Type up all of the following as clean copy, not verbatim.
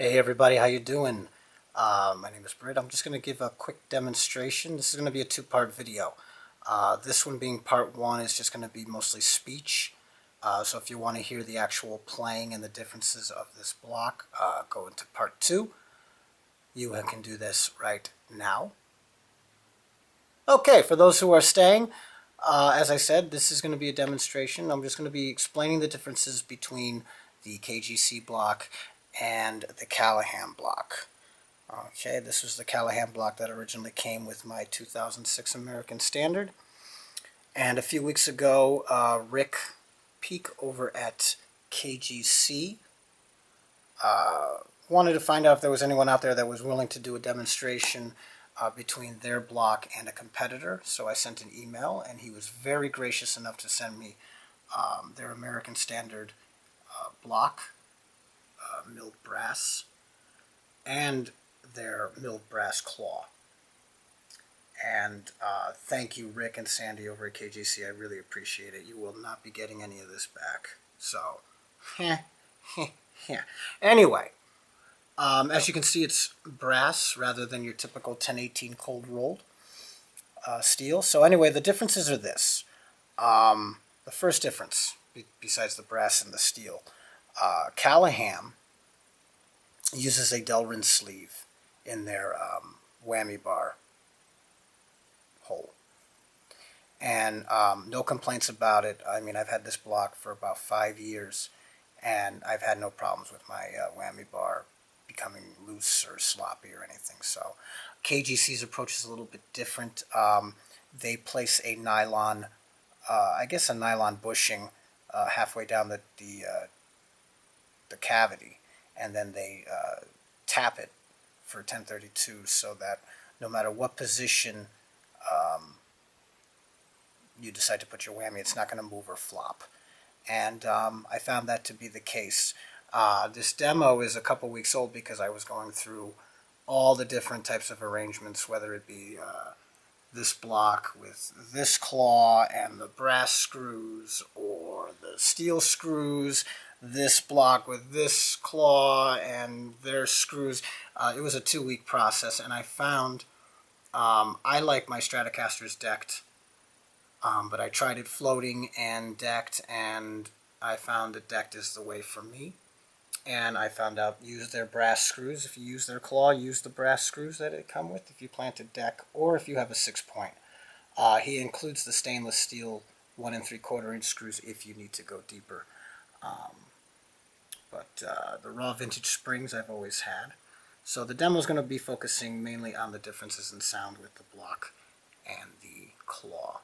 Hey everybody, how you doing? My name is Britt. I'm just going to give a quick demonstration. This is going to be a two-part video. This one being part one is just going to be mostly speech. So if you want to hear the actual playing and the differences of this block, go into part two. You can do this right now. Okay, for those who are staying, as I said, this is going to be a demonstration. I'm just going to be explaining the differences between the KGC block and the Callaham block. Okay, this was the Callaham block that originally came with my 2006 American Standard. And a few weeks ago, Rick Peak over at KGC wanted to find out if there was anyone out there that was willing to do a demonstration between their block and a competitor. So I sent an email, and he was very gracious enough to send me their American Standard block, milled brass, and their milled brass claw. And thank you, Rick and Sandy over at KGC. I really appreciate it. You will not be getting any of this back. So, anyway, as you can see, it's brass rather than your typical 1018 cold rolled steel. So anyway, the differences are this. The first difference, besides the brass and the steel, Callaham uses a Delrin sleeve in their whammy bar hole. And no complaints about it. I mean, I've had this block for about 5 years, and I've had no problems with my whammy bar becoming loose or sloppy or anything. So KGC's approach is a little bit different. They place a nylon, I guess a nylon bushing halfway down the cavity, and then they tap it for 1032 so that no matter what position you decide to put your whammy, it's not going to move or flop. And I found that to be the case. This demo is a couple weeks old because I was going through all the different types of arrangements, whether it be this block with this claw and the brass screws, or the steel screws, this block with this claw and their screws. It was a 2-week process, and I found I like my Stratocasters decked, but I tried it floating and decked, and I found that decked is the way for me. And I found out use their brass screws. If you use their claw, use the brass screws that it come with if you plan to deck, or if you have a 6-point. He includes the stainless steel 1 3/4 inch screws if you need to go deeper. But the raw vintage springs I've always had. So the demo is going to be focusing mainly on the differences in sound with the block and the claw.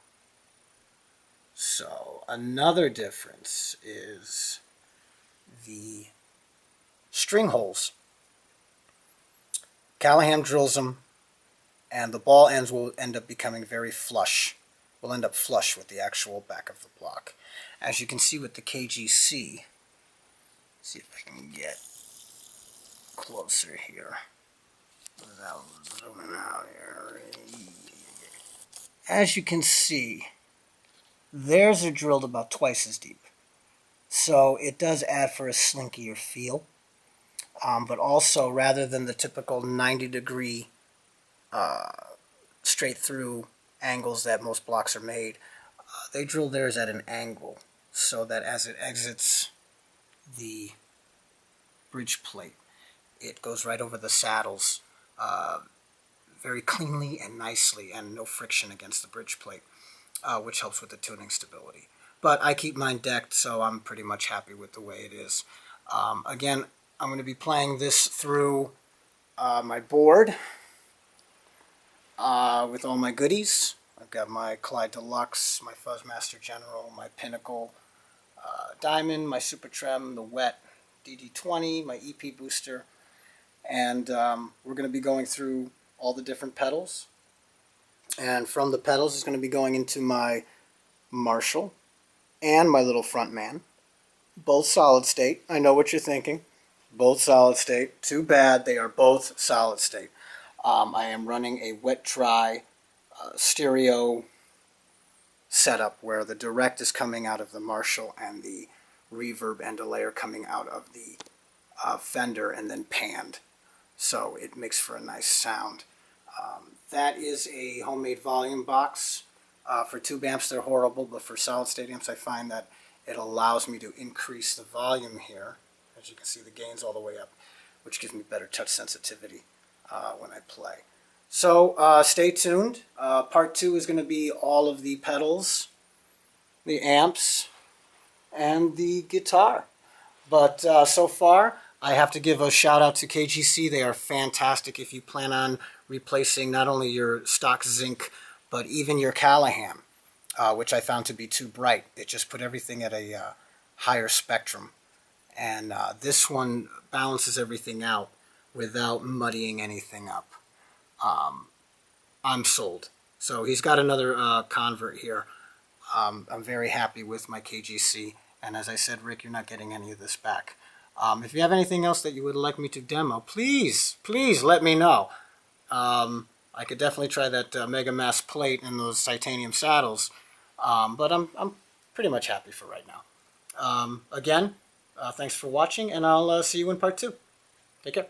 So another difference is the string holes. Callaham drills them, and the ball ends will end up becoming very flush. Will end up flush with the actual back of the block. As you can see with the KGC, see if I can get closer here without zooming out here. As you can see, theirs are drilled about twice as deep. So it does add for a slinkier feel. But also, rather than the typical 90-degree straight through angles that most blocks are made, they drill theirs at an angle so that as it exits the bridge plate, it goes right over the saddles very cleanly and nicely, and no friction against the bridge plate, which helps with the tuning stability. But I keep mine decked, so I'm pretty much happy with the way it is. Again, I'm going to be playing this through my board with all my goodies. I've got my Clyde Deluxe, my Fuzzmaster General, my Pinnacle Diamond, my Super Trem, the Wet DD20, my EP Booster, and we're going to be going through all the different pedals. And from the pedals, it's going to be going into my Marshall and my little front man. Both solid state. I know what you're thinking. Both solid state. Too bad, they are both solid state. I am running a wet-dry stereo setup where the direct is coming out of the Marshall and the reverb and delay are coming out of the fender and then panned. So it makes for a nice sound. That is a homemade volume box. For tube amps, they're horrible, but for solid state amps, I find that it allows me to increase the volume here. As you can see, the gain's all the way up, which gives me better touch sensitivity when I play. So stay tuned. Part 2 is going to be all of the pedals, the amps, and the guitar. But so far, I have to give a shout out to KGC. They are fantastic if you plan on replacing not only your stock zinc, but even your Callaham, which I found to be too bright. It just put everything at a higher spectrum. And this one balances everything out without muddying anything up. I'm sold. So he's got another convert here. I'm very happy with my KGC. And as I said, Rick, you're not getting any of this back. If you have anything else that you would like me to demo, please let me know. I could definitely try that Mega Mass plate and those titanium saddles, but I'm pretty much happy for right now. Again, thanks for watching, and I'll see you in part 2. Take care.